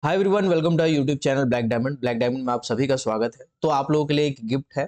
Hi everyone, welcome to YouTube channel black diamond. Black diamond में आप सभी का स्वागत है। तो आप लोगों के लिए एक गिफ्ट है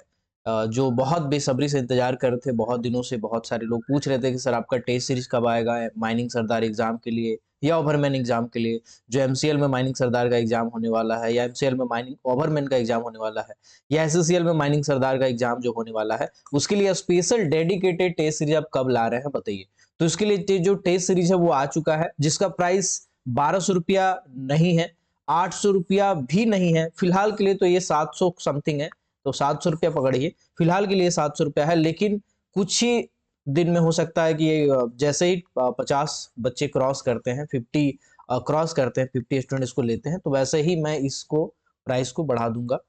जो बहुत बेसब्री से इंतजार कर रहे थे। बहुत दिनों से बहुत सारे लोग पूछ रहे थे कि सर आपका टेस्ट सीरीज कब आएगा माइनिंग सरदार एग्जाम के लिए या ओवरमैन एग्जाम के लिए, जो एमसीएल में माइनिंग सरदार का एग्जाम होने वाला है, या एमसीएल में माइनिंग ओवरमैन का एग्जाम होने वाला है, या एसएससीएल में माइनिंग सरदार का एग्जाम जो होने वाला है, उसके लिए स्पेशल डेडिकेटेड टेस्ट सीरीज आप कब ला रहे हैं बताइए। तो इसके लिए जो टेस्ट सीरीज है वो आ चुका है, जिसका प्राइस 1200 रुपया नहीं है, 800 रुपया भी नहीं है। फिलहाल के लिए तो ये 700 समथिंग है, तो 700 रुपया पकड़िए। फिलहाल के लिए 700 रुपया है, लेकिन कुछ ही दिन में हो सकता है कि ये जैसे ही 50 बच्चे क्रॉस करते हैं, 50 क्रॉस करते हैं, 50 स्टूडेंट इसको लेते हैं, तो वैसे ही मैं इसको प्राइस को बढ़ा दूंगा।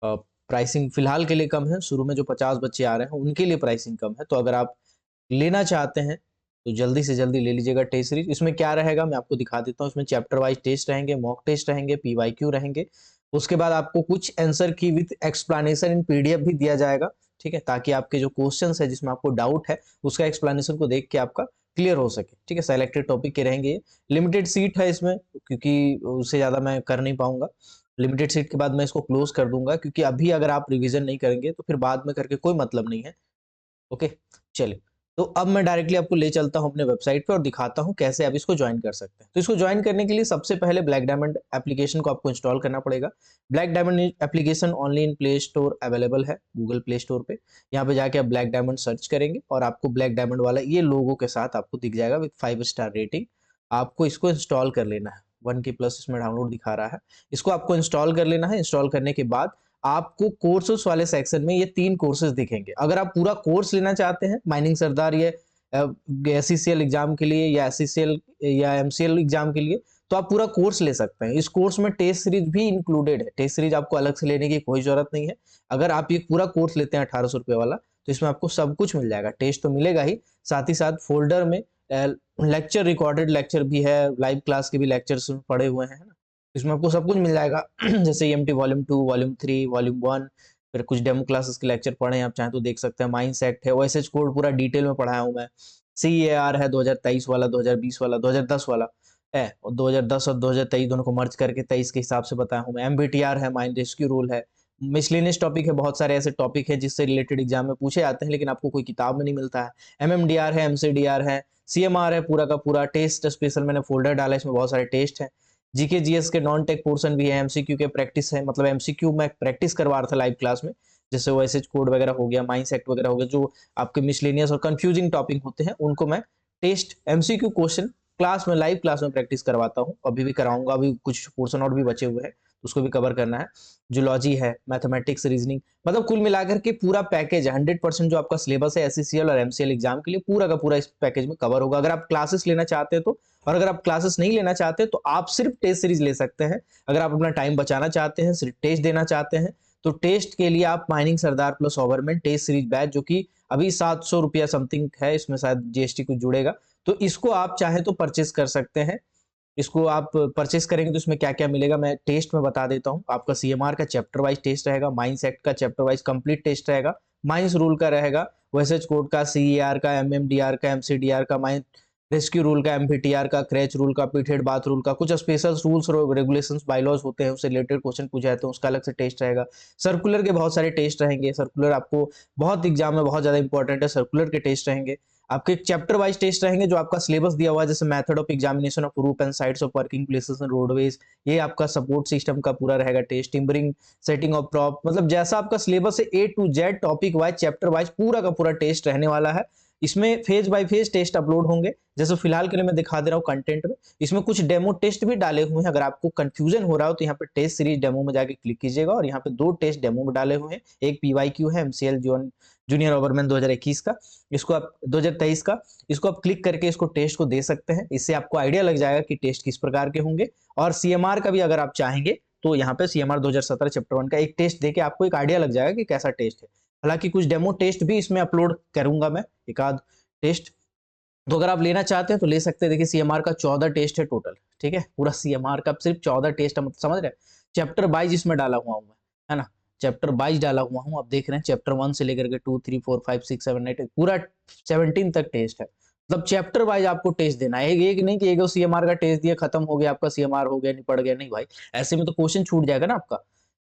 प्राइसिंग फिलहाल के लिए कम है, शुरू में जो 50 बच्चे आ रहे हैं उनके लिए प्राइसिंग कम है। तो अगर आप लेना चाहते हैं तो जल्दी से जल्दी ले लीजिएगा टेस्ट सीरीज। इसमें क्या रहेगा मैं आपको दिखा देता हूँ। इसमें चैप्टर वाइज टेस्ट रहेंगे, मॉक टेस्ट रहेंगे, पीवाईक्यू रहेंगे। उसके बाद आपको कुछ आंसर की विद एक्सप्लेनेशन इन पीडीएफ भी दिया जाएगा, ठीक है, ताकि आपके जो क्वेश्चंस है जिसमें आपको डाउट है उसका एक्सप्लेनेशन को देख के आपका क्लियर हो सके, ठीक है। सेलेक्टेड टॉपिक के रहेंगे ये। लिमिटेड सीट है इसमें, क्योंकि उससे ज्यादा मैं कर नहीं पाऊंगा। लिमिटेड सीट के बाद मैं इसको क्लोज कर दूंगा, क्योंकि अभी अगर आप रिवीजन नहीं करेंगे तो फिर बाद में करके कोई मतलब नहीं है। ओके, चलिए। तो अब मैं डायरेक्टली आपको ले चलता हूं अपने वेबसाइट पे और दिखाता हूं कैसे आप इसको ज्वाइन कर सकते हैं। तो इसको ज्वाइन करने के लिए सबसे पहले ब्लैक डायमंड एप्लीकेशन को आपको इंस्टॉल करना पड़ेगा। Black diamond application only in play store available है, गूगल प्ले स्टोर पे। यहाँ पे जाके आप ब्लैक डायमंड सर्च करेंगे और आपको ब्लैक डायमंड वाला ये लोगो के साथ आपको दिख जाएगा विद 5 स्टार रेटिंग। आपको इसको इंस्टॉल कर लेना है। 1K+ इसमें डाउनलोड दिखा रहा है। इसको आपको इंस्टॉल कर लेना है। इंस्टॉल करने के बाद आपको कोर्सेस वाले सेक्शन में ये 3 कोर्सेज दिखेंगे। अगर आप पूरा कोर्स लेना चाहते हैं माइनिंग सरदार ये एससीसीएल एग्जाम के लिए या एससीसीएल या एमसीएल एग्जाम के लिए, तो आप पूरा कोर्स ले सकते हैं। इस कोर्स में टेस्ट सीरीज भी इंक्लूडेड है। टेस्ट सीरीज आपको अलग से लेने की कोई जरूरत नहीं है। अगर आप ये पूरा कोर्स लेते हैं 1800 रुपये वाला, तो इसमें आपको सब कुछ मिल जाएगा। टेस्ट तो मिलेगा ही, साथ ही साथ फोल्डर में लेक्चर, रिकॉर्डेड लेक्चर भी है, लाइव क्लास के भी लेक्चर्स पड़े हुए हैं, है ना। इसमें आपको सब कुछ मिल जाएगा जैसे EMT वॉल्यूम 2, वॉल्यूम 3, वॉल्यूम 1, फिर कुछ डेमो क्लासेस के लेक्चर पढ़े हैं, आप चाहें तो देख सकते हैं। माइंड सेट है, OSH कोड पूरा डिटेल में पढ़ाया हूँ मैं। CAR है 2023 वाला, 2020 वाला, 2010 वाला है, और 2010 और 2023 दोनों को मर्ज करके 23 के हिसाब से बताया हूँ मैं। MBTR है, माइंड रेस्क्यू रूल है, मिसलेनियस टॉपिक है, बहुत सारे ऐसे टॉपिक है जिससे रिलेटेड एग्जाम में पूछे जाते हैं लेकिन आपको कोई किताब में नहीं मिलता है। MMDR है, MCDR है, CMR है, पूरा का पूरा टेस्ट स्पेशल मैंने फोल्डर डाला है, इसमें बहुत सारे टेस्ट हैं। जीके जीएस के नॉन टेक पोर्शन भी है, एमसीक्यू के प्रैक्टिस है, मतलब एमसीक्यू में प्रैक्टिस करवा रहा था लाइव क्लास में, जैसे OSH कोड वगैरह हो गया, माइंड सेट वगैरह हो गया, जो आपके मिसलेनियस और कंफ्यूजिंग टॉपिक होते हैं उनको मैं टेस्ट एमसीक्यू क्वेश्चन क्लास में, लाइव क्लास में प्रैक्टिस करवाता हूँ। अभी भी कराऊंगा, अभी कुछ पोर्शन और भी बचे हुए हैं, उसको भी कवर करना है। जूलॉजी है, मैथमेटिक्स, रीजनिंग, मतलब कुल मिलाकर के पूरा पैकेज 100% जो आपका सिलेबस है एससीसीएल और एमसीएल एग्जाम के लिए, पूरा का पूरा इस पैकेज में कवर होगा। अगर आप क्लासेस लेना चाहते हैं तो, और अगर आप क्लासेस नहीं लेना चाहते तो आप सिर्फ टेस्ट सीरीज ले सकते हैं। अगर आप अपना टाइम बचाना चाहते हैं, सिर्फ टेस्ट देना चाहते हैं, तो टेस्ट के लिए आप mining sardar plus overman test series batch, जो कि अभी 700 रुपया समथिंग है, इसमें शायद जीएसटी कुछ जुड़ेगा, तो इसको आप चाहें तो परचेस कर सकते हैं। इसको आप परचेस करेंगे तो इसमें क्या क्या मिलेगा मैं टेस्ट में बता देता हूँ। आपका CMR का चैप्टर वाइज टेस्ट रहेगा, माइंड सेट का चैप्टर वाइज कंप्लीट टेस्ट रहेगा, माइंस रूल का रहेगा, OSH कोड का, CER का, MMDR का, MCDR का, माइंड रेस्क्यू रूल का, MPTR का, क्रैच रूल का, पीटेड बाथ रूल का, कुछ स्पेशल रूल्स और रेगुलेशंस बायलॉज होते हैं, उससे रिलेटेड क्वेश्चन पूछे जाते हैं, उसका अलग से टेस्ट रहेगा। सर्कुलर के बहुत सारे टेस्ट रहेंगे। सर्कुलर आपको बहुत एग्जाम में बहुत ज्यादा इंपॉर्टेंट है, सर्कुलर के टेस्ट रहेंगे। आपके चैप्टर वाइज टेस्ट रहेंगे, जो आपका सिलेबस दिया हुआ है, जैसे method of examination of roof and sites of working places and roadways, ये आपका सपोर्ट सिस्टम का पूरा रहेगा test. Timbering, setting of prop, मतलब जैसा आपका सिलेबस है A to Z topic wise, chapter wise पूरा का पूरा टेस्ट रहने वाला है। इसमें phase by phase test upload होंगे, जैसे फिलहाल के लिए मैं दिखा दे रहा हूँ कंटेंट में। इसमें कुछ डेमो टेस्ट भी डाले हुए हैं। अगर आपको कंफ्यूजन हो रहा हो तो यहाँ पे टेस्ट सीरीज डेमो में जाके क्लिक कीजिएगा, और यहाँ पे 2 टेस्ट डेमो में डाले हुए हैं। एक पीवाईक्यू है MCL जूनियर ओवरमैन 2021 का, इसको आप 2023 का, इसको आप क्लिक करके इसको टेस्ट को दे सकते हैं। इससे आपको आइडिया लग जाएगा कि टेस्ट किस प्रकार के होंगे। और CMR का भी अगर आप चाहेंगे तो यहाँ पे CMR 2017 चैप्टर 1 का एक टेस्ट देके आपको एक आइडिया लग जाएगा कि कैसा टेस्ट है। हालांकि कुछ डेमो टेस्ट भी इसमें अपलोड करूंगा मैं, एक आध टेस्ट, तो अगर आप लेना चाहते हैं तो ले सकते हैं। देखिए CMR का 14 टेस्ट है टोटल, ठीक है, पूरा CMR का सिर्फ 14 टेस्ट है, मतलब समझ रहे हैं। चैप्टर 22 इसमें डाला हुआ हूँ मैं, है ना, चैप्टर 22 डाला हुआ हूँ। आप देख रहे हैं चैप्टर 1 से लेकर के 2, 3, 4, 5, 6, 7, 8 पूरा 17 तक टेस्ट है। मतलब चैप्टर वाइज आपको टेस्ट देना है, एक नहीं कि एक सीएमआर का टेस्ट दिया खत्म हो गया आपका सीएमआर हो गया निपट गया, नहीं भाई, ऐसे में तो क्वेश्चन छूट जाएगा ना आपका।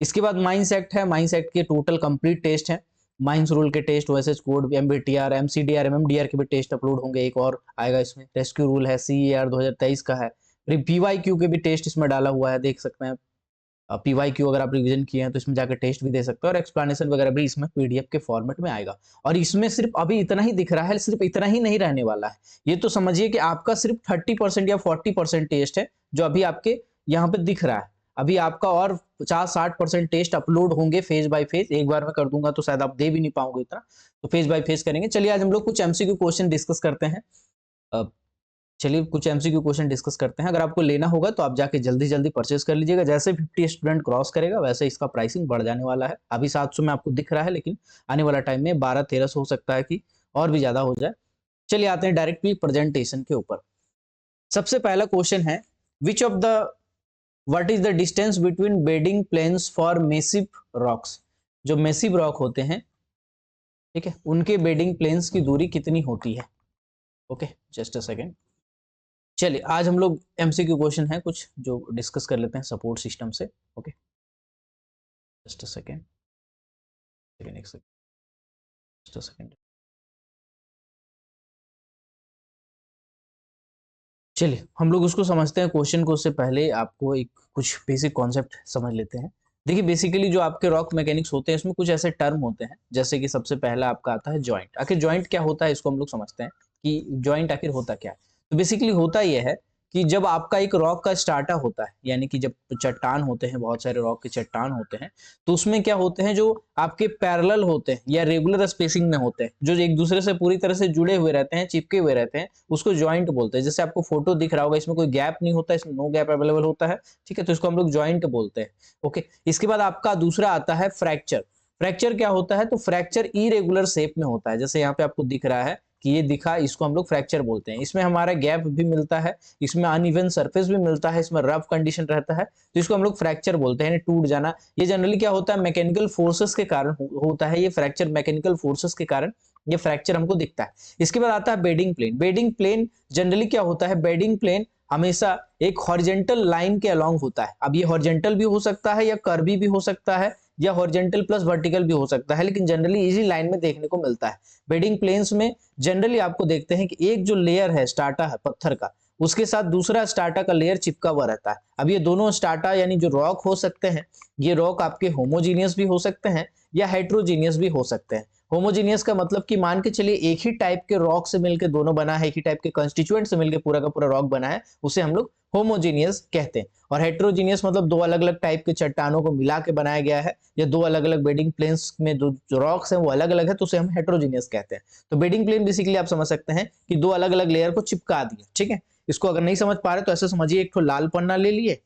इसके बाद माइंस एक्ट है, माइंस एक्ट के टोटल कंप्लीट टेस्ट हैं, माइंस रूल के टेस्ट, ओएसएच कोड, एमबीटीआर, एमसीडीआर, एमएमडीआर के भी टेस्ट अपलोड होंगे, एक और आएगा इसमें, रेस्क्यू रूल है, सीईआर 2023 का है, फिर पीवाईक्यू के भी टेस्ट इसमें डाला हुआ है, देख सकते हैं। पीवाईक्यू अगर आप रिवीजन किए हैं तो इसमें जाकर टेस्ट भी दे सकते हैं, और एक्सप्लेनेशन वगैरह भी इसमें पीडीएफ के फॉर्मेट में आएगा। और इसमें सिर्फ अभी इतना ही दिख रहा है, सिर्फ इतना ही नहीं रहने वाला है, ये तो समझिए कि आपका सिर्फ 30% या 40% टेस्ट है जो अभी आपके यहाँ पे दिख रहा है। अभी आपका और 50-60% टेस्ट अपलोड होंगे फेज बाय फेज, एक बार में कर दूंगा तो शायद आप दे भी नहीं पाओगे इतना, तो फेज बाय फेज करेंगे। चलिए आज हम लोग कुछ एमसीक्यू क्वेश्चन डिस्कस करते हैं। चलिए कुछ एमसीक्यू क्वेश्चन डिस्कस करते हैं। अगर आपको लेना होगा तो आप जाके जल्दी जल्दी परचेज कर लीजिएगा, जैसे 50 स्टूडेंट क्रॉस करेगा वैसे इसका प्राइसिंग बढ़ जाने वाला है। अभी 700 में आपको दिख रहा है, लेकिन आने वाला टाइम में 1200-1300 हो सकता है कि और भी ज्यादा हो जाए। चलिए आते हैं डायरेक्टली प्रेजेंटेशन के ऊपर। सबसे पहला क्वेश्चन है, which of the what is the distance between bedding planes for massive rocks. जो मेसिव रॉक होते हैं, ठीक है, उनके बेडिंग प्लेन्स की दूरी कितनी होती है। Okay, just a second. चलिए आज हम लोग एमसीक्यू क्वेश्चन है कुछ जो डिस्कस कर लेते हैं सपोर्ट सिस्टम से। ओके, जस्ट अ सेकेंड, एक सेकेंड, जस्ट अ सेकेंड। चलिए हम लोग उसको समझते हैं क्वेश्चन को, उससे पहले आपको एक कुछ बेसिक कॉन्सेप्ट समझ लेते हैं। देखिए बेसिकली जो आपके रॉक मैकेनिक्स होते हैं इसमें कुछ ऐसे टर्म होते हैं, जैसे कि सबसे पहला आपका आता है जॉइंट। आखिर जॉइंट क्या होता है इसको हम लोग समझते हैं कि जॉइंट आखिर होता क्या है। तो बेसिकली होता यह है कि जब आपका एक रॉक का स्टार्टा होता है, यानी कि जब चट्टान होते हैं, बहुत सारे रॉक के चट्टान होते हैं, तो उसमें क्या होते हैं, जो आपके पैरेलल होते हैं या रेगुलर स्पेसिंग में होते हैं, जो एक दूसरे से पूरी तरह से जुड़े हुए रहते हैं, चिपके हुए रहते हैं, उसको जॉइंट बोलते हैं। जैसे आपको फोटो दिख रहा होगा, इसमें कोई गैप नहीं होता, इसमें नो गैप अवेलेबल होता है, ठीक है, तो इसको हम लोग जॉइंट बोलते हैं। ओके, इसके बाद आपका दूसरा आता है फ्रैक्चर। फ्रैक्चर क्या होता है, तो फ्रैक्चर इरेगुलर शेप में होता है, जैसे यहाँ पे आपको दिख रहा है कि ये दिखा, इसको हम लोग फ्रैक्चर बोलते हैं। इसमें हमारा गैप भी मिलता है, इसमें अनइवन सरफेस भी मिलता है, इसमें रफ कंडीशन रहता है, तो इसको हम लोग फ्रैक्चर बोलते हैं, टूट जाना। ये जनरली क्या होता है, मैकेनिकल फोर्सेस के कारण होता है, ये फ्रैक्चर मैकेनिकल फोर्सेस के कारण ये फ्रैक्चर हमको दिखता है। इसके बाद आता है bedding plane. Bedding plane generally क्या होता है, बेडिंग प्लेन हमेशा एक हॉरिजेंटल लाइन के अलोंग होता है। अब ये हॉरिजेंटल भी हो सकता है या कर्वी भी हो सकता है या हॉरिजेंटल प्लस वर्टिकल भी हो सकता है, लेकिन जनरली इसी लाइन में देखने को मिलता है। बेडिंग प्लेन्स में जनरली आपको देखते हैं कि एक जो लेयर है स्टार्टा है पत्थर का, उसके साथ दूसरा स्टार्टा का लेयर चिपका हुआ रहता है। अब ये दोनों स्टार्टा यानी जो रॉक हो सकते हैं, ये रॉक आपके होमोजीनियस भी हो सकते हैं या हेट्रोजीनियस भी हो सकते हैं। होमोजीनियस का मतलब कि मान के चलिए एक ही टाइप के रॉक से मिलकर दोनों बना है, एक ही टाइप के कंस्टिट्यूएंट से मिलकर पूरा का पूरा रॉक बना है, उसे हम लोग होमोजीनियस कहते हैं। और हेट्रोजीनियस मतलब दो अलग अलग टाइप के चट्टानों को मिला के बनाया गया है, या दो अलग अलग बेडिंग प्लेन्स में जो रॉक्स हैं वो अलग अलग है, तो उसे हम हेट्रोजीनियस कहते हैं। तो बेडिंग प्लेन बेसिकली आप समझ सकते हैं कि दो अलग अलग लेयर को चिपका दिए, ठीक है। इसको अगर नहीं समझ पा रहे तो ऐसे समझिए, एक तो लाल पन्ना ले लिए,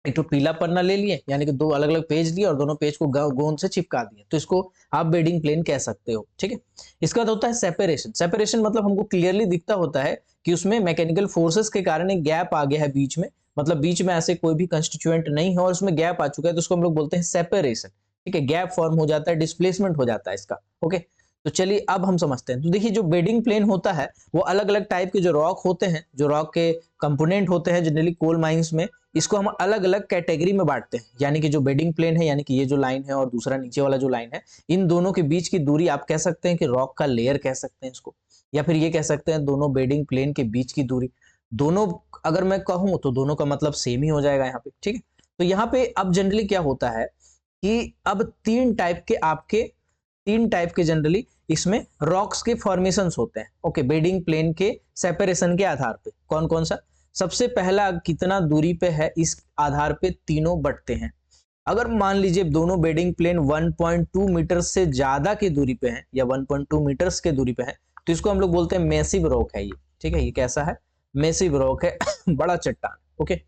एक तो पीला पन्ना ले लिए, यानी कि दो अलग अलग पेज लिए और दोनों पेज को गोंद से चिपका दिए, तो इसको आप बेडिंग प्लेन कह सकते हो, ठीक है। इसके बाद होता है सेपरेशन। सेपरेशन मतलब हमको क्लियरली दिखता होता है कि उसमें मैकेनिकल फोर्सेस के कारण एक गैप आ गया है बीच में, मतलब बीच में ऐसे कोई भी कंस्टिट्यूएंट नहीं है और उसमें गैप आ चुका है, तो उसको हम लोग बोलते हैं सेपरेशन, ठीक है। गैप फॉर्म हो जाता है, डिस्प्लेसमेंट हो जाता है इसका। ओके, तो चलिए अब हम समझते हैं। तो देखिए जो बेडिंग प्लेन होता है वो अलग अलग टाइप के जो रॉक होते हैं, जो रॉक के कंपोनेंट होते हैं जनरली कोल माइंस में, इसको हम अलग अलग कैटेगरी में बांटते हैं। यानी कि जो बेडिंग प्लेन है, यानी कि ये जो लाइन है और दूसरा नीचे वाला जो लाइन है, इन दोनों के बीच की दूरी आप कह सकते हैं कि रॉक का लेयर कह सकते हैं इसको, या फिर ये कह सकते हैं दोनों बेडिंग प्लेन के बीच की दूरी। दोनों अगर मैं कहूं तो दोनों का मतलब सेम ही हो जाएगा यहाँ पे, ठीक है। तो यहाँ पे अब जनरली क्या होता है कि अब तीन टाइप के जनरली इसमें रॉक्स के फॉर्मेशंस होते हैं। ओके, बेडिंग प्लेन के सेपरेशन के आधार पे कौन कौन सा, सबसे पहला कितना दूरी पे है, इस आधार पे तीनों बटते हैं। अगर मान लीजिए दोनों बेडिंग प्लेन 1.2 मीटर से ज्यादा की दूरी पे है या 1.2 मीटर्स के दूरी पे है, तो इसको हम लोग बोलते हैं मैसिव रॉक है ये, ठीक है। ये कैसा है, मैसिव रॉक है बड़ा चट्टान। ओके,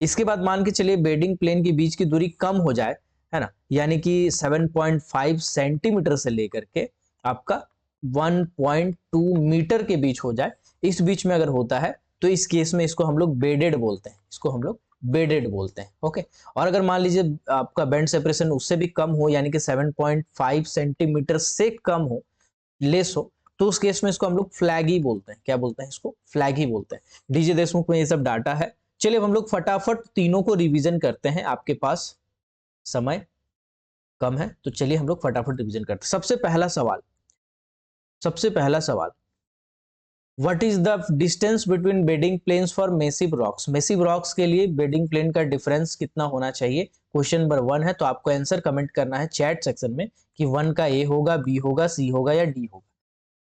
इसके बाद मान के चलिए बेडिंग प्लेन के बीच की दूरी कम हो जाए, है ना, यानी कि 7.5 सेंटीमीटर से लेकर के आपका 1.2 मीटर के बीच हो जाए, इस बीच में अगर होता है तो इस केस में इसको हम लोग बेडेड बोलते हैं, इसको हम लोग बेडेड बोलते हैं। ओके, और अगर मान लीजिए आपका बेंड सेपरेशन उससे भी कम हो, यानी कि 7.5 सेंटीमीटर से कम हो, लेस हो, तो उस केस में इसको हम लोग फ्लैग ही बोलते हैं। क्या बोलते हैं इसको? फ्लैग ही बोलते हैं। डीजे देशमुख में ये सब डाटा है। चलिए अब हम लोग फटाफट तीनों को रिवीजन करते हैं, आपके पास समय कम है तो चलिए हम लोग फटाफट रिवीजन करते हैं। सबसे पहला सवाल, what is the distance between bedding planes for massive rocks? Massive rocks के लिए बेडिंग प्लेन का डिफरेंस कितना होना चाहिए? क्वेश्चन नंबर 1 है, तो आपको आंसर कमेंट करना है चैट सेक्शन में कि 1 का ए होगा, बी होगा, सी होगा या डी होगा।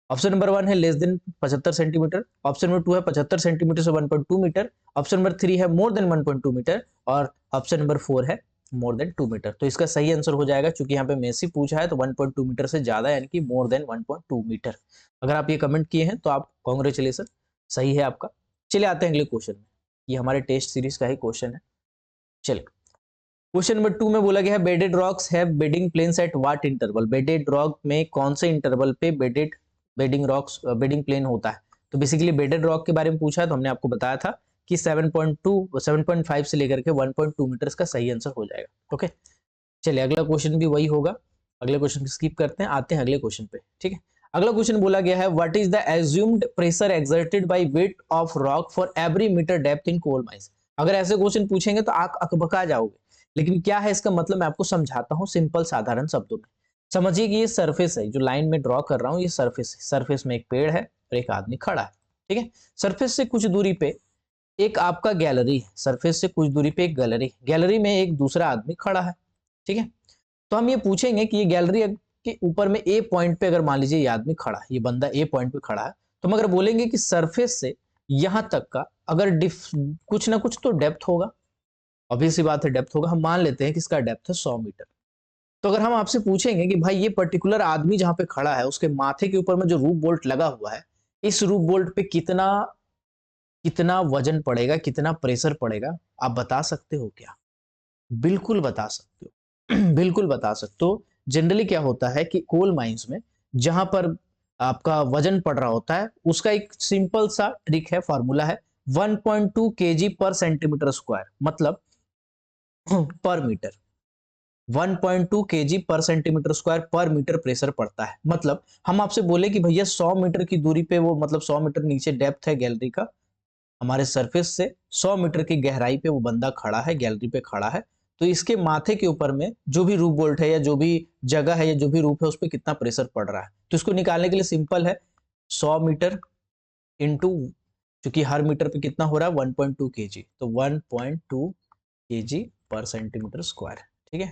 ऑप्शन नंबर 1 है less than 75 centimetre, option number 2 है 75 सेंटीमीटर से 1.2 मीटर, ऑप्शन नंबर 3 है मोर देन 1.2 मीटर और ऑप्शन नंबर 4 है मोर देन 2 मीटर। तो इसका सही आंसर हो जाएगा, क्योंकि यहाँ पे मेसी पूछा है तो 1.2 मीटर से ज्यादा यानी कि मोर देन 1.2 मीटर। अगर आप ये कमेंट किए हैं तो आप कॉन्ग्रेचुलेसन, सही है आपका। चलिए आते हैं अगले क्वेश्चन में, ये हमारे टेस्ट सीरीज का ही क्वेश्चन है। चलिए क्वेश्चन नंबर 2 में बोला गया है bedded rocks have bedding planes at what interval? Bedded rock में कौन से इंटरवल पे बेडिंग प्लेन होता है? तो बेसिकली बेडेड रॉक के बारे में पूछा है, तो हमने आपको बताया था कि 7.5 से लेकर के 1.2 मीटर का सही आंसर हो जाएगा। ओके, चलिए अगला क्वेश्चन भी वही होगा, अगले क्वेश्चन स्किप करते हैं, आते हैं अगले क्वेश्चन पे। ठीक है, अगला क्वेश्चन बोला गया है what is the assumed pressure exerted by weight of rock for every metre depth in coal mines? अगर ऐसे क्वेश्चन पूछेंगे तो आप अकबका जाओगे, लेकिन क्या है इसका मतलब मैं आपको समझाता हूँ सिंपल साधारण शब्दों में। समझिए कि ये सरफेस है, जो लाइन में ड्रॉ कर रहा हूँ ये सरफेस है, सरफेस में एक पेड़ है और एक आदमी खड़ा है। ठीक है, सरफेस से कुछ दूरी पे एक आपका गैलरी है, सरफेस से कुछ दूरी पे एक गैलरी में एक दूसरा आदमी खड़ा है। ठीक है, तो हम ये पूछेंगे कि ये गैलरी के ऊपर में ए पॉइंट पे अगर मान लीजिए ये आदमी खड़ा है, ये बंदा ए पॉइंट पे खड़ा है, तो हम अगर बोलेंगे कि सरफेस से यहां तक का अगर कुछ ना कुछ तो डेप्थ होगा, ऑब्वियस सी बात है डेप्थ होगा। हम मान लेते हैं कि इसका डेप्थ है 100 मीटर। तो अगर हम आपसे पूछेंगे कि भाई ये पर्टिकुलर आदमी जहां पे खड़ा है उसके माथे के ऊपर में जो रूफ बोल्ट लगा हुआ है, इस रूफ बोल्ट पे कितना कितना वजन पड़ेगा, कितना प्रेशर पड़ेगा, आप बता सकते हो क्या? बिल्कुल बता सकते हो। बिल्कुल बता सकते हो। जनरली क्या होता है कि कोल माइंस में जहां पर आपका वजन पड़ रहा होता है, उसका एक सिंपल सा ट्रिक है, फॉर्मूला है 1.2 केजी पर सेंटीमीटर स्क्वायर, मतलब पर मीटर 1.2 केजी पर सेंटीमीटर स्क्वायर पर मीटर प्रेशर पड़ता है। मतलब हम आपसे बोले कि भैया 100 मीटर की दूरी पे वो, मतलब 100 मीटर नीचे डेप्थ है गैलरी का, हमारे सरफेस से 100 मीटर की गहराई पे वो बंदा खड़ा है, गैलरी पे खड़ा है, तो इसके माथे के ऊपर में जो भी रूफ बोल्ट है या जो भी जगह है या जो भी रूफ है उस पर कितना प्रेशर पड़ रहा है, तो इसको निकालने के लिए सिंपल है 100 मीटर इंटू, चूंकि हर मीटर पे कितना हो रहा है 1.2 केजी, तो 1.2 केजी पर सेंटीमीटर स्क्वायर। ठीक है,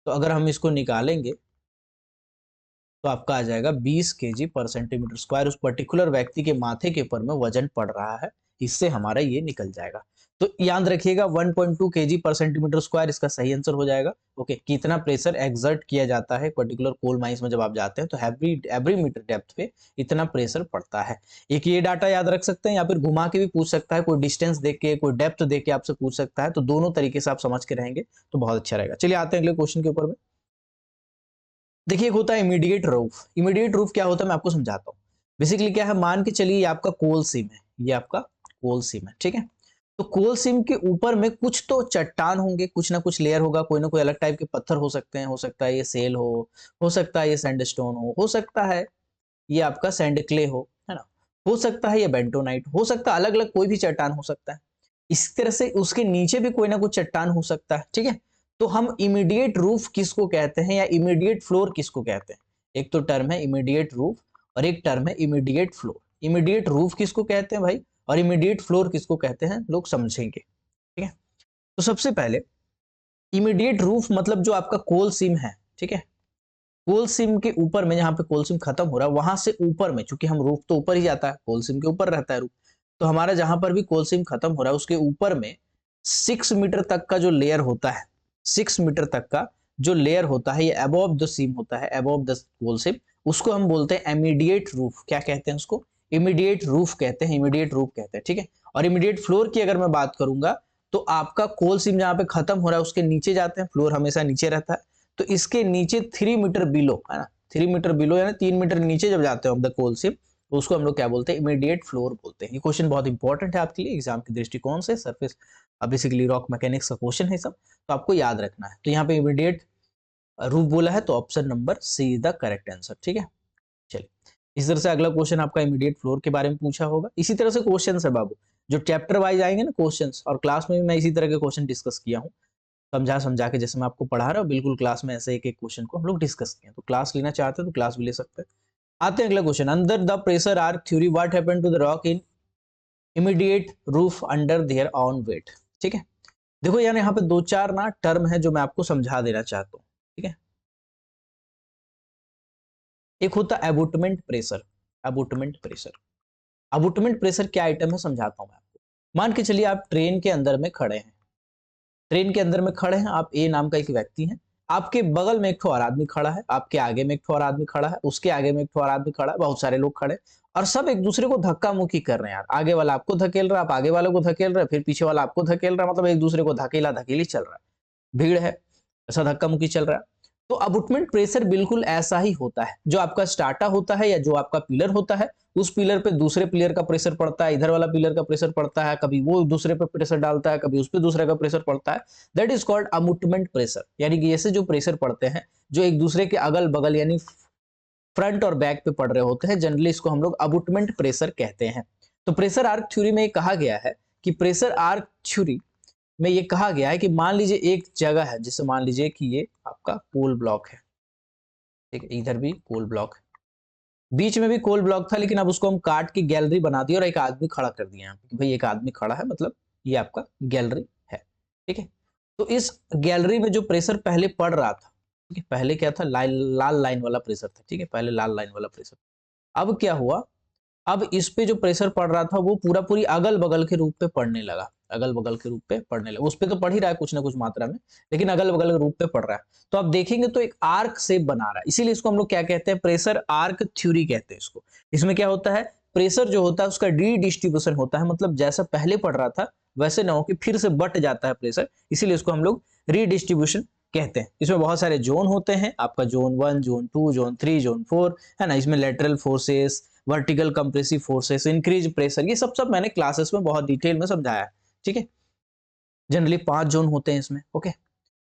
तो अगर हम इसको निकालेंगे तो आपका आ जाएगा 20 केजी पर सेंटीमीटर स्क्वायर, उस पर्टिकुलर व्यक्ति के माथे के ऊपर में वजन पड़ रहा है, इससे हमारा ये निकल जाएगा। तो याद रखिएगा 1.2 केजी पर सेंटीमीटर स्क्वायर इसका सही आंसर हो जाएगा। ओके, कितना प्रेशर एक्सर्ट किया जाता है पर्टिकुलर कोल माइंस में, जब आप जाते हैं तो एवरी मीटर डेप्थ पे इतना प्रेशर पड़ता है। एक ये डाटा याद रख सकते हैं, या फिर घुमा के भी पूछ सकता है, कोई डिस्टेंस देख के, कोई डेप्थ देख के आपसे पूछ सकता है, तो दोनों तरीके से आप समझ के रहेंगे तो बहुत अच्छा रहेगा। चलिए आते हैं अगले क्वेश्चन के ऊपर में। देखिए एक होता है इमीडिएट रूफ। इमीडिएट रूफ क्या होता है मैं आपको समझाता हूँ। बेसिकली क्या है, मान के चलिए ये आपका कोल सीम है, ये आपका कोल सीम है। ठीक है, तो कोल सीम के ऊपर में कुछ तो चट्टान होंगे, कुछ ना कुछ लेयर होगा, कोई ना कोई अलग टाइप के पत्थर हो सकते हैं, हो सकता है ये सेल हो सकता है ये सैंडस्टोन हो सकता है ये आपका सैंड क्ले है ना, हो सकता है ये बेंटोनाइट, हो सकता है अलग अलग कोई भी चट्टान हो सकता है। इस तरह से उसके नीचे भी कोई ना कोई चट्टान हो सकता है। ठीक है, तो हम इमीडिएट रूफ किसको कहते हैं या इमीडिएट फ्लोर किसको कहते हैं? एक तो टर्म है इमीडिएट रूफ और एक टर्म है इमीडिएट फ्लोर। इमीडिएट रूफ किसको कहते हैं भाई और इमीडिएट फ्लोर किसको कहते हैं, लोग समझेंगे। ठीक है, तो सबसे पहले इमीडिएट रूफ मतलब जो आपका कोल सीम है, ठीक है, कोल सिम के ऊपर में जहां पे कोल सिम खत्म हो रहा है वहां से ऊपर में, चूंकि हम रूफ तो ऊपर ही जाता है, कोल सिम के ऊपर रहता है रूफ, तो हमारा जहां पर भी कोल सिम खत्म हो रहा है उसके ऊपर में 6 मीटर तक का जो लेयर होता है, 6 मीटर तक का जो लेयर होता है, ये अबव द सिम होता है, अबव द कोल सिम, उसको हम बोलते हैं इमीडिएट रूफ। क्या कहते हैं उसको? इमीडिएट रूफ कहते हैं, इमीडिएट रूफ कहते हैं। ठीक है, और इमीडिएट फ्लोर की अगर मैं बात करूंगा तो आपका कोल सिम जहां पे खत्म हो रहा है उसके नीचे जाते हैं, फ्लोर हमेशा नीचे रहता है, तो इसके नीचे 3 मीटर बिलो है ना, 3 मीटर बिलो यानी 3 मीटर नीचे जब जाते हो ऑफ द कोल सिम, तो उसको हम लोग क्या बोलते हैं? इमीडिएट फ्लोर बोलते हैं। ये क्वेश्चन बहुत इंपॉर्टेंट है आपके लिए एग्जाम के दृष्टिकोण से, सरफेस बेसिकली रॉक मैकेनिक्स का क्वेश्चन है सब, तो आपको याद रखना है। तो यहाँ पे इमीडिएट रूफ बोला है तो option number C is the correct answer. ठीक है, चलिए इस तरह से अगला क्वेश्चन आपका इमीडिएट फ्लोर के बारे में पूछा होगा। इसी तरह से क्वेश्चन है बाबू, जो चैप्टर वाइज आएंगे ना क्वेश्चंस, और क्लास में भी मैं इसी तरह के क्वेश्चन डिस्कस किया हूँ, समझा समझा के, जैसे मैं आपको पढ़ा रहा हूँ बिल्कुल क्लास में ऐसे एक एक क्वेश्चन को हम लोग डिस्कस किए। तो क्लास लेना चाहते हैं तो क्लास भी ले सकते हैं। आते हैं अगला question, under the pressure arch theory what happened to the rock in immediate roof under their own weight. ठीक है, देखो यार यहाँ पे दो चार ना टर्म है जो मैं आपको समझा देना चाहता हूँ। ठीक है, एक होता है अबूटमेंट प्रेशर। अबूटमेंट प्रेशर, अबूटमेंट प्रेशर क्या आइटम है समझाता हूं मैं आपको। मान के चलिए आप ट्रेन के अंदर में खड़े हैं, ट्रेन के अंदर में खड़े हैं, आप ए नाम का एक व्यक्ति हैं, आपके बगल में एक ठो और आदमी खड़ा है, आपके आगे में एक ठो और आदमी खड़ा है, उसके आगे में एक ठो और आदमी खड़ा है, बहुत सारे लोग खड़े हैं, और सब एक दूसरे को धक्का मुक्की कर रहे हैं यार। आगे वाला आपको धकेल रहा है, आप आगे वाले को धकेल रहे हैं, फिर पीछे वाला आपको धकेल रहा है, मतलब एक दूसरे को धकेला धकेली चल रहा है, भीड़ है, ऐसा धक्का मुक्की चल रहा है। तो अबुटमेंट प्रेशर बिल्कुल ऐसा ही होता है। जो आपका स्टार्टा होता है या जो आपका पिलर होता है, उस पिलर पे दूसरे पिलर का प्रेशर पड़ता है, इधर वाला पिलर का प्रेशर पड़ता है, कभी वो दूसरे पे प्रेशर डालता है, कभी उस पे दूसरे का प्रेशर पड़ता है। That is called abutment pressure. यानी कि ऐसे जो प्रेशर पड़ते हैं जो एक दूसरे के अगल बगल यानी फ्रंट और बैक पे पड़ रहे होते हैं, जनरली इसको हम लोग अबुटमेंट प्रेशर कहते हैं। तो प्रेशर आर्क थ्योरी में कहा गया है कि प्रेशर आर्क थ्योरी में ये कहा गया है कि मान लीजिए एक जगह है, जैसे मान लीजिए कि ये आपका कोल ब्लॉक है, ठीक है, इधर भी कोल ब्लॉक है, बीच में भी कोल ब्लॉक था, लेकिन अब उसको हम काट के गैलरी बना दिया और एक आदमी खड़ा कर दिया यहाँ पे कि भाई एक आदमी खड़ा है, मतलब ये आपका गैलरी है। ठीक है, तो इस गैलरी में जो प्रेशर पहले पड़ रहा था, ठीक है, पहले क्या था, लाल लाइन वाला प्रेशर था। ठीक है, पहले लाल लाइन वाला प्रेशर, अब क्या हुआ, अब इस पे जो प्रेशर पड़ रहा था वो पूरा पूरी अगल बगल के रूप पे पड़ने लगा, अगल बगल के रूप पे पड़ने लगा। उस पे तो पड़ ही रहा है कुछ ना कुछ मात्रा में, लेकिन अगल बगल के रूप पे पड़ रहा है। तो आप देखेंगे तो एक आर्क शेप बना रहा है, इसीलिए इसको हम लोग क्या कहते हैं, प्रेशर आर्क थ्योरी कहते हैं इसको। इसमें क्या होता है, प्रेशर जो होता है उसका डी डिस्ट्रीब्यूशन होता है, मतलब जैसा पहले पड़ रहा था वैसे ना हो कि फिर से बट जाता है प्रेशर, इसीलिए इसको हम लोग रीडिस्ट्रीब्यूशन कहते हैं। इसमें बहुत सारे जोन होते हैं, आपका जोन 1, जोन 2, जोन 3, जोन 4 है ना। इसमें lateral forces, vertical compressive forces, increase pressure, ये सब मैंने क्लासेस में बहुत डिटेल में समझाया है। ठीक है, जनरली 5 जोन होते हैं इसमें। ओके,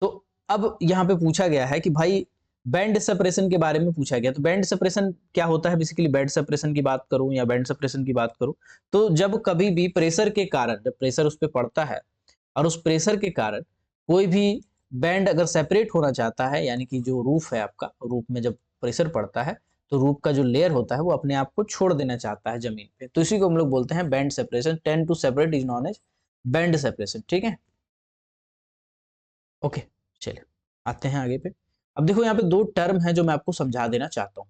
तो अब यहाँ पे पूछा गया है कि भाई बैंड सेपरेशन के बारे में पूछा गया। तो बैंड सेपरेशन क्या होता है, बेसिकली बैंड सेपरेशन की बात करूं या बैंड सेपरेशन की बात करूं, तो जब कभी भी प्रेशर के कारण, जब प्रेशर उस पर पड़ता है और उस प्रेशर के कारण कोई भी बैंड अगर सेपरेट होना चाहता है, यानी कि जो रूफ है आपका, रूफ में जब प्रेशर पड़ता है तो रूफ का जो लेयर होता है वो अपने आप को छोड़ देना चाहता है जमीन पे, तो इसी को हम लोग बोलते हैं band separation. Tend to separate is known as band separation. ठीक है, ओके, चलिए आते हैं आगे पे। अब देखो यहाँ पे दो टर्म है जो मैं आपको समझा देना चाहता हूँ।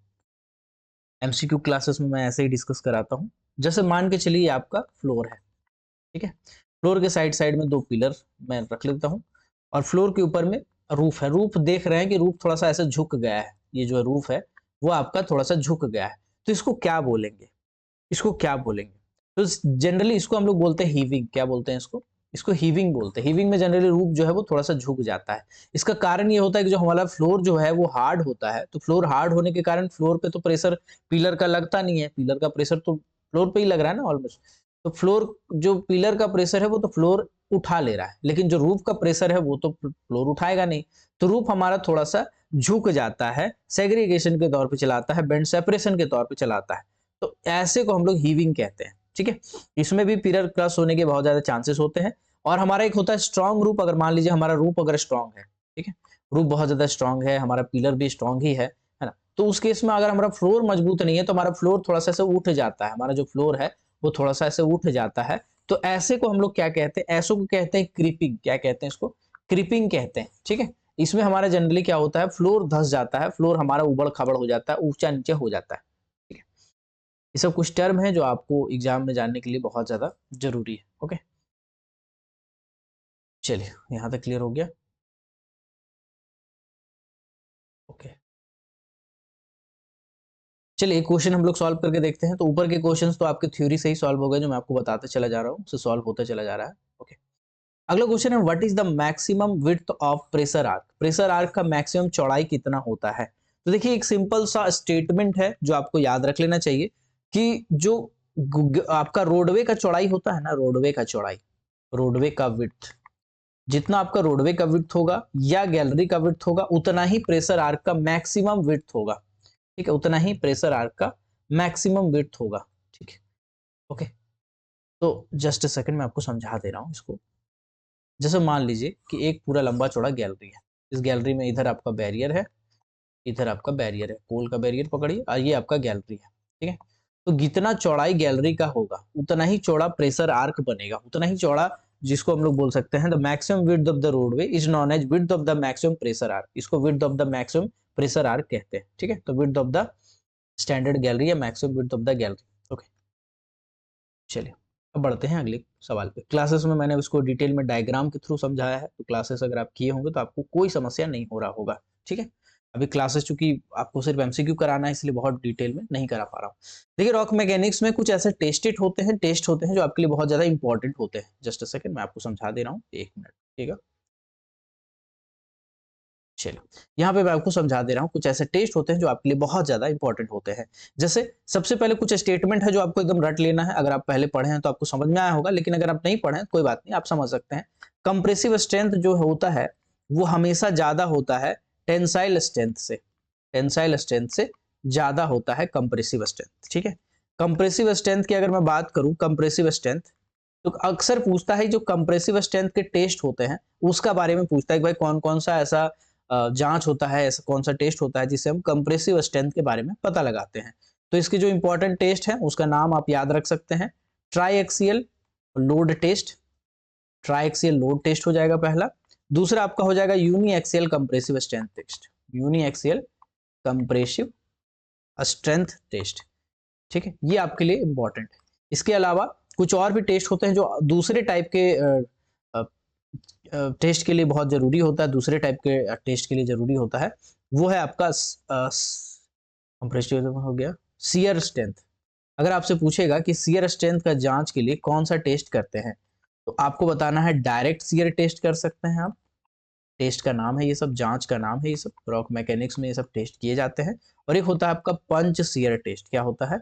एमसीक्यू क्लासेस में मैं ऐसे ही डिस्कस कराता हूँ। जैसे मान के चलिए आपका फ्लोर है, ठीक है, फ्लोर के साइड साइड में दो पिलर मैं रख लेता हूँ, और फ्लोर के ऊपर में रूफ है। रूफ देख रहे हैं कि रूफ थोड़ा सा ऐसे झुक गया है, ये जो रूफ है वो आपका थोड़ा सा झुक गया है, तो इसको क्या बोलेंगे, इसको क्या बोलेंगे, तो जनरली इसको हम लोग बोलते हैं हीविंग। क्या बोलते हैं इसको, इसको हीविंग बोलते हैं। हीविंग में जनरली रूफ जो है वो थोड़ा सा झुक जाता है। इसका कारण ये होता है कि जो हमारा फ्लोर जो है वो हार्ड होता है, तो फ्लोर हार्ड होने के कारण फ्लोर पे तो प्रेशर पिलर का लगता नहीं है, पिलर का प्रेशर तो फ्लोर पे ही लग रहा है ना ऑलमोस्ट। तो फ्लोर जो पिलर का प्रेशर है वो तो फ्लोर उठा ले रहा है, लेकिन जो रूफ का प्रेशर है वो तो फ्लोर उठाएगा नहीं। तो रूफ हमारा थोड़ा सा झुक जाता है, सेग्रीगेशन के तौर पे चलाता है, बेंड सेपरेशन के तौर पे चलाता है। तो ऐसे को हम लोग हीविंग कहते हैं। ठीक है, इसमें भी पिलर क्रश होने के बहुत ज्यादा चांसेस होते हैं। और हमारा एक होता है स्ट्रॉन्ग रूप। अगर मान लीजिए हमारा रूप अगर स्ट्रॉन्ग है, ठीक है, रूप बहुत ज्यादा स्ट्रॉन्ग है, हमारा पिलर भी स्ट्रॉन्ग ही है ना, तो उस केस में अगर हमारा फ्लोर मजबूत नहीं है तो हमारा फ्लोर थोड़ा सा ऐसे उठ जाता है, हमारा जो फ्लोर है वो थोड़ा सा ऐसे उठ जाता है। तो ऐसे को हम लोग क्या कहते हैं, ऐसो को कहते हैं क्रीपिंग। क्या कहते हैं इसको, क्रीपिंग कहते हैं। ठीक है, इसमें हमारा जनरली क्या होता है, फ्लोर धस जाता है, फ्लोर हमारा उबड़ खाबड़ हो जाता है, ऊंचा नीचे हो जाता है। ठीक है, ये सब कुछ टर्म है जो आपको एग्जाम में जानने के लिए बहुत ज्यादा जरूरी है। ओके, चलिए यहाँ तक क्लियर हो गया। ओके, चलिए एक क्वेश्चन हम लोग सॉल्व करके देखते हैं। तो ऊपर के क्वेश्चंस तो आपके थ्योरी से ही सॉल्व हो गए, जो मैं आपको बताते चला जा रहा हूँ उससे सॉल्व होता चला जा रहा है। ओके, अगला क्वेश्चन है, what is the maximum width of pressure arc. Pressure arc का मैक्सिमम चौड़ाई कितना होता है। तो देखिए एक सिंपल सा स्टेटमेंट है जो आपको याद रख लेना चाहिए कि जो आपका रोडवे का चौड़ाई होता है ना, रोडवे का चौड़ाई, रोडवे का विड्थ, जितना आपका रोडवे का विड्थ होगा या गैलरी का विड्थ होगा उतना ही प्रेशर आर्क का मैक्सिमम विड्थ होगा। ठीक है, उतना ही प्रेशर आर्क का मैक्सिमम विड्थ होगा, ठीक है। ओके, तो जस्ट अ सेकंड मैं आपको समझा दे रहा हूँ इसको। जैसे मान लीजिए कि एक पूरा लंबा चौड़ा गैलरी है, इस गैलरी में इधर आपका बैरियर है, इधर आपका बैरियर है, पोल का बैरियर पकड़िए, और ये आपका गैलरी है, ठीक है। तो जितना चौड़ाई गैलरी का होगा उतना ही चौड़ा प्रेशर आर्क बनेगा, उतना ही चौड़ा, जिसको हम लोग बोल सकते हैं the maximum width of the roadway is known as width of the maximum pressure arch, इसको width of the maximum pressure arch कहते हैं, ठीक है। तो width of the standard gallery या maximum width of the gallery. Okay, चलिए अब बढ़ते हैं अगले सवाल पे। क्लासेस में मैंने उसको डिटेल में डायग्राम के थ्रू समझाया है, तो क्लासेस अगर आप किए होंगे तो आपको कोई समस्या नहीं हो रहा होगा, ठीक है। अभी क्लासेस चूंकि आपको सिर्फ एमसीक्यू कराना है इसलिए बहुत डिटेल में नहीं करा पा रहा हूँ। देखिए रॉक मैकेनिक्स में कुछ ऐसे टेस्ट होते हैं जो आपके लिए बहुत ज्यादा इंपॉर्टेंट होते हैं। जस्ट अ सेकंड मैं आपको समझा दे रहा हूँ, 1 मिनट, ठीक है। चलो, यहाँ पे मैं आपको समझा दे रहा हूँ, कुछ ऐसे टेस्ट होते हैं जो आपके लिए बहुत ज्यादा इंपॉर्टेंट होते हैं। जैसे सबसे पहले कुछ स्टेटमेंट है जो आपको एकदम रट लेना है, अगर आप पहले पढ़े हैं तो आपको समझ में आया होगा, लेकिन अगर आप नहीं पढ़े हैं कोई बात नहीं, आप समझ सकते हैं। कंप्रेसिव स्ट्रेंथ जो होता है वो हमेशा ज्यादा होता है टेंसाइल स्ट्रेंथ से, टेंसाइल स्ट्रेंथ से ज्यादा होता है कंप्रेसिव स्ट्रेंथ, ठीक है। कंप्रेसिव स्ट्रेंथ की अगर मैं बात करूं, कंप्रेसिव स्ट्रेंथ तो अक्सर पूछता है जो कंप्रेसिव स्ट्रेंथ के टेस्ट होते हैं उसका बारे में पूछता है कि भाई कौन कौन सा ऐसा जांच होता है, ऐसा कौन सा टेस्ट होता है जिससे हम कंप्रेसिव स्ट्रेंथ के बारे में पता लगाते हैं। तो इसके जो इंपॉर्टेंट टेस्ट है उसका नाम आप याद रख सकते हैं, triaxial load test, triaxial load test हो जाएगा पहला। दूसरा आपका हो जाएगा uniaxial compressive strength test, uniaxial compressive strength test, ठीक है, ये आपके लिए इंपॉर्टेंट है। इसके अलावा कुछ और भी टेस्ट होते हैं जो दूसरे टाइप के टेस्ट के लिए बहुत जरूरी होता है, दूसरे टाइप के टेस्ट के लिए जरूरी होता है। वो है आपका कंप्रेसिव हो गया शियर स्ट्रेंथ। अगर आपसे पूछेगा कि शियर स्ट्रेंथ का जांच के लिए कौन सा टेस्ट करते हैं तो आपको बताना है डायरेक्ट शियर टेस्ट कर सकते हैं आप, टेस्ट का नाम है ये सब, जांच का नाम है ये सब, रॉक मैकेनिक्स में ये सब टेस्ट किए जाते हैं। और एक होता है आपका पंच शियर टेस्ट, क्या होता है,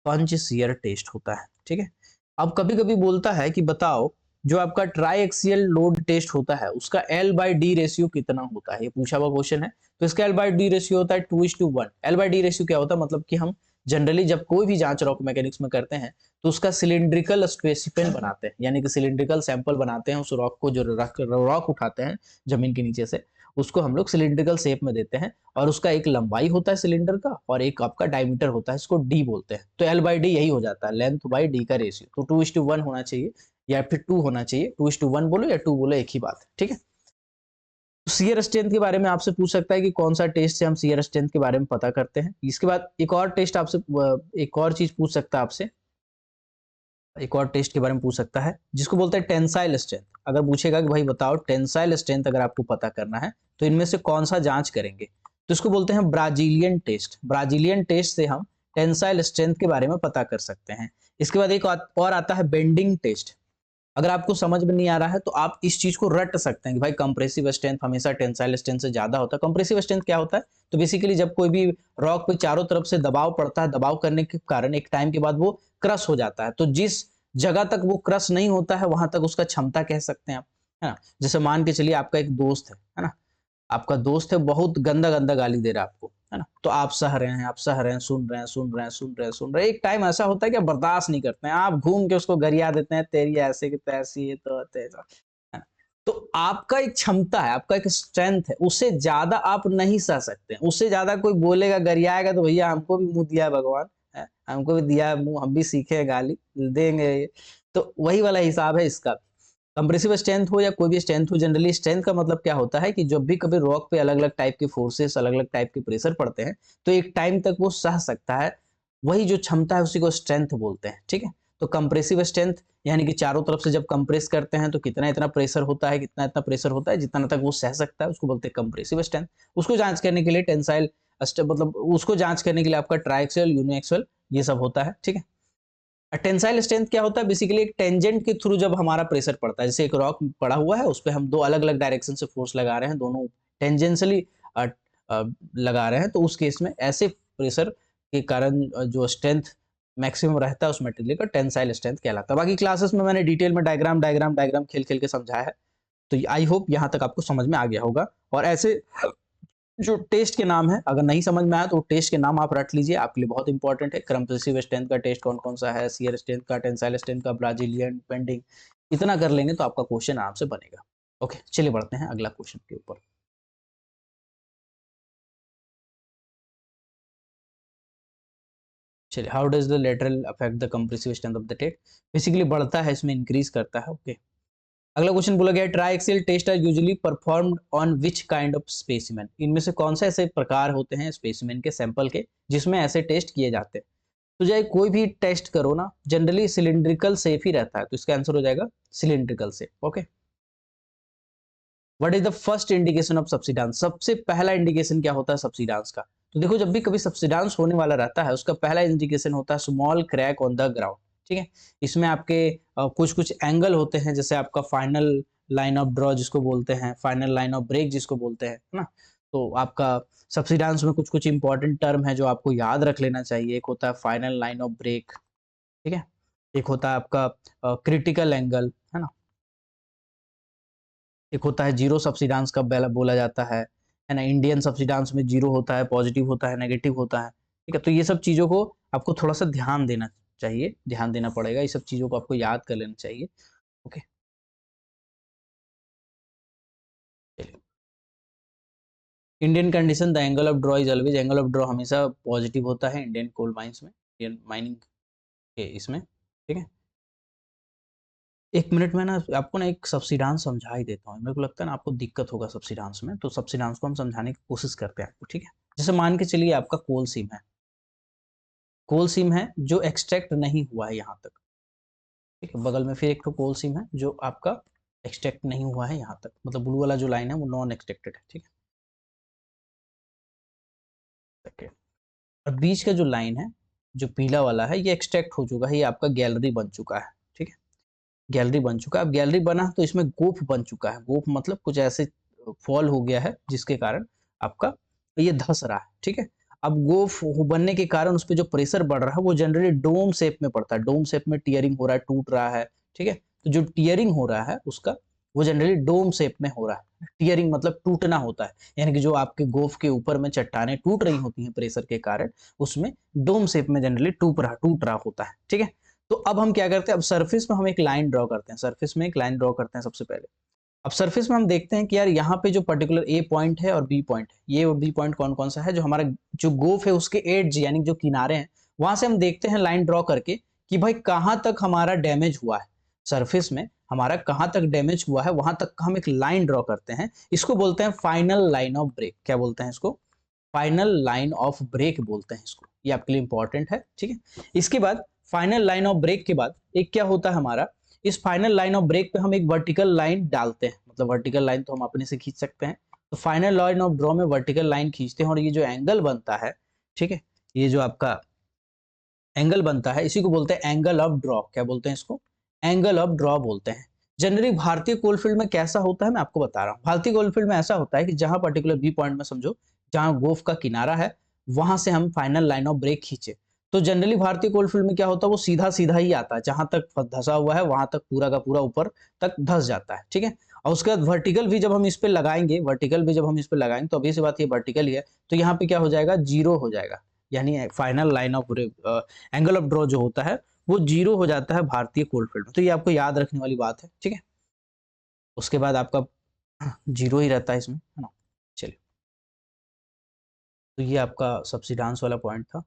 पंच शियर टेस्ट होता है, ठीक है। अब कभी कभी बोलता है कि बताओ जो आपका ट्राईएक्सियल लोड टेस्ट होता है उसका L/D रेशियो कितना होता है, ये पूछा हुआ क्वेश्चन है। तो इसका L/D रेशियो होता है 2:1। L/D रेशियो क्या होता है, मतलब कि हम जनरली जब कोई भी जांच रॉक मैकेनिक्स में करते हैं तो उसका सिलिंड्रिकल स्पेसिफिन बनाते हैं, यानी कि सिलिंड्रिकल सैंपल बनाते हैं, उस रॉक को जो रॉक उठाते हैं जमीन के नीचे से उसको हम लोग सिलिंड्रिकल शेप में देते हैं, और उसका एक लंबाई होता है सिलेंडर का और एक आपका डायमीटर होता है, इसको डी बोलते हैं। तो L/D यही हो जाता है, लेंथ बाई डी का रेशियो। तो 2:1 होना चाहिए या फिर 2 होना चाहिए, 2:1 बोलो या 2 बोलो, एक ही बात है, ठीक है। तो शियर स्ट्रेंथ के बारे में आपसे पूछ सकता है कि कौन सा टेस्ट से हम शियर स्ट्रेंथ के बारे में पता करते हैं। इसके बाद एक और टेस्ट आपसे, एक और चीज पूछ सकता है आपसे, एक और टेस्ट के बारे में पूछ सकता है जिसको बोलते हैं टेंसाइल स्ट्रेंथ। अगर पूछेगा कि भाई बताओ टेंसाइल स्ट्रेंथ अगर आपको पता करना है तो इनमें से कौन सा जांच करेंगे, तो इसको बोलते हैं ब्राजीलियन टेस्ट। ब्राजीलियन टेस्ट से हम टेंसाइल स्ट्रेंथ के बारे में पता कर सकते हैं। इसके बाद एक और आता है बेंडिंग टेस्ट। अगर आपको समझ में नहीं आ रहा है तो आप इस चीज को रट सकते हैं कि भाई कंप्रेसिव स्ट्रेंथ हमेशा टेंसाइल स्ट्रेंथ से ज्यादा होता है। कंप्रेसिव स्ट्रेंथ क्या होता है, तो बेसिकली जब कोई भी रॉक पे चारों तरफ से दबाव पड़ता है, दबाव करने के कारण एक टाइम के बाद वो क्रश हो जाता है, तो जिस जगह तक वो क्रश नहीं होता है वहां तक उसका क्षमता कह सकते हैं आप, है ना। जैसे मान के चलिए आपका एक दोस्त है ना, आपका दोस्त है बहुत गंदा गंदा गाली दे रहा है आपको, है ना, तो आप सह रहे हैं, आप सह रहे हैं, सुन रहे हैं, सुन रहे हैं, सुन रहे हैं, सुन रहे हैं। एक टाइम ऐसा होता है कि आप बर्दाश्त नहीं करते हैं, आप घूम के उसको गरिया देते हैं, तेरी ऐसे की तैसी है तो तेरा, है ना? तो आपका एक क्षमता है, आपका एक स्ट्रेंथ है, उससे ज्यादा आप नहीं सह सकते हैं। उससे ज्यादा कोई बोलेगा, गरियाएगा तो भैया हमको भी मुंह दिया है भगवान, है हमको भी दिया है मुंह, हम भी सीखे गाली देंगे। तो वही वाला हिसाब है इसका। कंप्रेसिव स्ट्रेंथ हो या कोई भी स्ट्रेंथ हो, जनरली स्ट्रेंथ का मतलब क्या होता है कि जब भी कभी रॉक पे अलग अलग टाइप के फोर्सेस, अलग अलग टाइप के प्रेशर पड़ते हैं तो एक टाइम तक वो सह सकता है, वही जो क्षमता है उसी को स्ट्रेंथ बोलते हैं, ठीक है। तो कंप्रेसिव स्ट्रेंथ यानी कि चारों तरफ से जब कंप्रेस करते हैं तो कितना इतना प्रेशर होता है, कितना इतना प्रेशर होता है, जितना तक वो सह सकता है उसको बोलते हैं कंप्रेसिव स्ट्रेंथ। उसको जांच करने के लिए टेंसाइल मतलब उसको जांच करने के लिए आपका ट्राईएक्सियल, यूनिएक्सियल ये सब होता है, ठीक है। टेंसाइल स्ट्रेंथ क्या होता है, बेसिकली एक टेंजेंट के थ्रू जब हमारा प्रेशर पड़ता है, जैसे एक रॉक पड़ा हुआ है उस पर हम दो अलग अलग डायरेक्शन से फोर्स लगा रहे हैं, दोनों टेंजेंशियली लगा रहे हैं, तो उस केस में ऐसे प्रेशर के कारण जो स्ट्रेंथ मैक्सिमम रहता है उस मटेरियल का टेंसाइल स्ट्रेंथ कहलाता है। बाकी क्लासेस में मैंने डिटेल में डायग्राम डायग्राम डायग्राम खेल खेल के समझाया है, तो आई होप यहाँ तक आपको समझ में आ गया होगा। और ऐसे जो टेस्ट के नाम है, अगर नहीं समझ में आया तो टेस्ट के नाम आप रट लीजिए, आपके लिए बहुत इंपॉर्टेंट है। कंप्रेसिव स्ट्रेंथ का टेस्ट कौन कौन सा है, शियर स्ट्रेंथ का, टेंसाइल स्ट्रेंथ का, ब्राजीलियन बेंडिंग, इतना कर लेंगे तो आपका क्वेश्चन आराम से बनेगा। ओके, चलिए बढ़ते हैं अगला क्वेश्चन के ऊपर। चलिए, how does the lateral affect the compressive strength of the test, basically बढ़ता है, इसमें इंक्रीज करता है। ओके, अगला क्वेश्चन बोला गया, triaxial test are usually performed on which kind of specimen, इनमें से कौन से ऐसे प्रकार होते हैं स्पेसिमेन के, सैंपल के, जिसमें ऐसे टेस्ट किए जाते हैं। तो चाहे कोई भी टेस्ट करो ना, जनरली सिलिंड्रिकल शेप ही रहता है, तो इसका आंसर हो जाएगा cylindrical shape. Okay, what is the first indication of subsidence, सबसे पहला इंडिकेशन क्या होता है सब्सिडेंस का। तो देखो, जब भी कभी सब्सिडेंस होने वाला रहता है, उसका पहला इंडिकेशन होता है small crack on the ground. ठीक है, इसमें आपके कुछ कुछ एंगल होते हैं, जैसे आपका फाइनल लाइन ऑफ ड्रॉ जिसको बोलते हैं, फाइनल लाइन ऑफ ब्रेक जिसको बोलते हैं, है ना। तो आपका सब्सिडेंस में कुछ कुछ इंपॉर्टेंट टर्म है जो आपको याद रख लेना चाहिए। एक होता है फाइनल लाइन ऑफ ब्रेक, ठीक है, एक होता है आपका क्रिटिकल एंगल, है ना, एक होता है जीरो सब्सिडेंस कब बोला जाता है ना। इंडियन सब्सिडेंस में जीरो होता है, पॉजिटिव होता है, नेगेटिव होता है। ठीक है, तो ये सब चीज़ों को आपको थोड़ा सा ध्यान देना चाहिए, ध्यान देना पड़ेगा, ये सब चीज़ों को आपको याद कर लेना चाहिए। ओके, चलिए, Indian condition the angle of draw is always, angle of draw हमेशा पॉजिटिव होता है इंडियन कोल माइंस में, इंडियन माइनिंग के इसमें। ठीक है, एक मिनट में ना आपको ना एक सब्सिडांस समझा ही देता हूँ, मेरे को लगता है ना आपको दिक्कत होगा सब्सिडांस में, तो सब्सिडांस को हम समझाने की कोशिश करते हैं आपको। ठीक है, जैसे मान के चलिए आपका कोल सीम है, कोल सीम है जो एक्सट्रैक्ट नहीं हुआ है यहाँ तक। ठीक है, बगल में फिर एक तो कोल सीम है जो आपका एक्सट्रैक्ट नहीं हुआ है यहाँ तक, मतलब ब्लू वाला जो लाइन है वो नॉन एक्सट्रैक्टेड है। ठीक है, ओके, और बीच का जो लाइन है जो पीला वाला है ये एक्सट्रैक्ट हो चुका है, ये आपका गैलरी बन चुका है। ठीक है, गैलरी बन चुका है। अब गैलरी बना तो इसमें गोफ बन चुका है, गोफ मतलब कुछ ऐसे फॉल हो गया है जिसके कारण आपका ये धस रहा है। ठीक है, अब गोफ बनने के कारण उस पर जो प्रेशर बढ़ रहा है वो जनरली डोम शेप में पड़ता है, डोम शेप में टीयरिंग हो रहा है, टूट रहा है। ठीक है, तो जो टीयरिंग हो रहा है उसका वो जनरली डोम शेप में हो रहा है। टीयरिंग मतलब टूटना होता है, यानी कि जो आपके गोफ के ऊपर में चट्टानें टूट रही होती हैं प्रेशर के कारण, उसमें डोम शेप में जनरली टूट रहा होता है। ठीक है, तो अब हम क्या करते हैं, अब सरफेस में हम एक लाइन ड्रॉ करते हैं, सरफेस में एक लाइन ड्रॉ करते हैं सबसे पहले। अब सरफेस में हम देखते हैं कि यार यहाँ पे जो पर्टिकुलर ए पॉइंट है और बी पॉइंट है, ये और बी पॉइंट कौन कौन सा है, जो हमारा जो गोफ है उसके एड्ज यानी जो किनारे हैं, वहां से हम देखते हैं लाइन ड्रॉ करके कि भाई कहाँ तक हमारा डैमेज हुआ है, सरफेस में हमारा कहाँ तक डैमेज हुआ है, वहां तक हम एक लाइन ड्रॉ करते हैं। इसको बोलते हैं फाइनल लाइन ऑफ ब्रेक। क्या बोलते हैं इसको? फाइनल लाइन ऑफ ब्रेक बोलते हैं इसको, ये आपके लिए इंपॉर्टेंट है। ठीक है, इसके बाद फाइनल लाइन ऑफ ब्रेक के बाद एक क्या होता है हमारा, इस फाइनल लाइन ऑफ ब्रेक पे हम एक वर्टिकल लाइन डालते हैं, मतलब वर्टिकल लाइन तो हम अपने से खींच सकते हैं। तो फाइनल लाइन ऑफ ड्रॉ में वर्टिकल लाइन खींचते हैं और ये जो एंगल बनता है, ठीक है, ये जो आपका एंगल बनता है इसी को बोलते हैं एंगल ऑफ ड्रॉ। क्या बोलते हैं इसको? एंगल ऑफ ड्रॉ बोलते हैं। जनरली भारतीय कोलफील्ड में कैसा होता है मैं आपको बता रहा हूँ। भारतीय कोलफील्ड में ऐसा होता है कि जहां पर्टिकुलर बी पॉइंट में समझो जहां गोफ का किनारा है वहां से हम फाइनल लाइन ऑफ ब्रेक खींचे, तो जनरली भारतीय कोलफील्ड में क्या होता है, वो सीधा सीधा ही आता है, जहां तक धसा हुआ है वहां तक पूरा का पूरा ऊपर तक धस जाता है। ठीक है, और उसके बाद वर्टिकल भी जब हम इस पे लगाएंगे, वर्टिकल भी जब हम इस पे लगाएंगे तो अभी से बात ये वर्टिकल ही है, तो यहाँ पे क्या हो जाएगा, जीरो हो जाएगा, यानी final line of angle of draw जो होता है वो जीरो हो जाता है भारतीय कोलफील्ड में। तो ये आपको याद रखने वाली बात है। ठीक है, उसके बाद आपका जीरो ही रहता है इसमें, है ना। चलिए, तो ये आपका सब्सिडांस वाला पॉइंट था।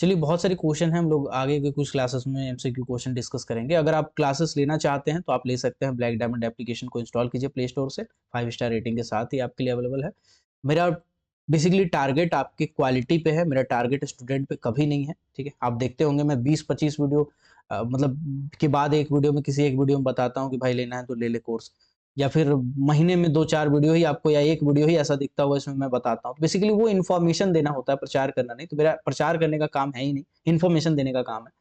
चलिए, बहुत सारे क्वेश्चन हैं, हम लोग आगे के कुछ क्लासेस में एमसीक्यू क्वेश्चन डिस्कस करेंगे। अगर आप क्लासेस लेना चाहते हैं तो आप ले सकते हैं, ब्लैक डायमंड एप्लीकेशन को इंस्टॉल कीजिए प्ले स्टोर से, 5 स्टार रेटिंग के साथ ही आपके लिए अवेलेबल है। मेरा बेसिकली टारगेट आपके क्वालिटी पे है, मेरा टारगेट स्टूडेंट पे कभी नहीं है। ठीक है, आप देखते होंगे मैं 20-25 वीडियो मतलब के बाद एक वीडियो में किसी एक वीडियो में बताता हूँ कि भाई लेना है तो ले ले कोर्स, या फिर महीने में 2-4 वीडियो ही आपको, या एक वीडियो ही ऐसा दिखता हुआ इसमें मैं बताता हूँ। बेसिकली वो इन्फॉर्मेशन देना होता है, प्रचार करना नहीं। तो मेरा प्रचार करने का काम है ही नहीं, इन्फॉर्मेशन देने का काम है।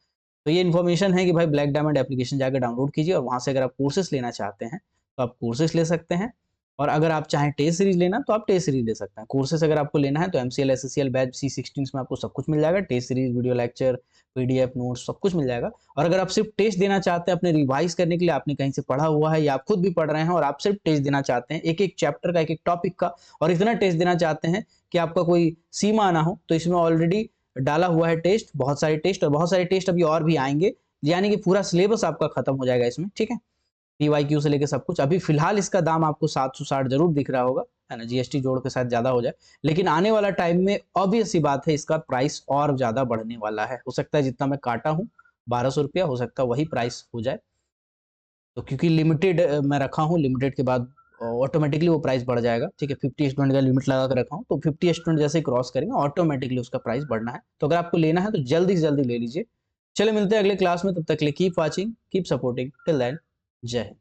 तो ये इन्फॉर्मेशन है कि भाई ब्लैक डायमंड एप्लीकेशन जाकर डाउनलोड कीजिए और वहाँ से अगर आप कोर्सेस लेना चाहते हैं तो आप कोर्सेस ले सकते हैं। और अगर आप चाहें टेस्ट सीरीज लेना तो आप टेस्ट सीरीज ले सकते हैं। कोर्सेस अगर आपको लेना है तो MCL SSCL बैच C16 में आपको सब कुछ मिल जाएगा, test series, video lecture, PDF notes सब कुछ मिल जाएगा। और अगर आप सिर्फ टेस्ट देना चाहते हैं अपने रिवाइज करने के लिए, आपने कहीं से पढ़ा हुआ है या आप खुद भी पढ़ रहे हैं और आप सिर्फ टेस्ट देना चाहते हैं एक एक चैप्टर का, एक एक टॉपिक का, और इतना टेस्ट देना चाहते हैं कि आपका कोई सीमा ना हो, तो इसमें ऑलरेडी डाला हुआ है टेस्ट, बहुत सारे टेस्ट, और बहुत सारे टेस्ट अभी और भी आएंगे, यानी कि पूरा सिलेबस आपका खत्म हो जाएगा इसमें, ठीक है। PYQ से लेके सब कुछ। अभी फिलहाल इसका दाम आपको 760 जरूर दिख रहा होगा, है ना, GST जोड़ के शायद ज्यादा हो जाए, लेकिन आने वाला टाइम में ऑब्वियस सी बात है इसका प्राइस और ज्यादा बढ़ने वाला है। हो सकता है जितना मैं काटा हूँ 1200 रुपया, हो सकता है वही प्राइस हो जाए। तो क्योंकि लिमिटेड मैं रखा हूँ, लिमिटेड के बाद ऑटोमेटिकली वो प्राइस बढ़ जाएगा, ठीक है। 50 स्टूडेंट का लिमिट लगा कर रखा हूँ, तो 50 स्टूडेंट जैसे ही क्रॉस करेंगे ऑटोमेटिकली उसका प्राइस बढ़ना है। तो अगर आपको लेना है तो जल्दी से जल्दी ले लीजिए। चले मिलते हैं अगले क्लास में, तब तक के लिए keep watching, keep supporting, till then जय हिंद।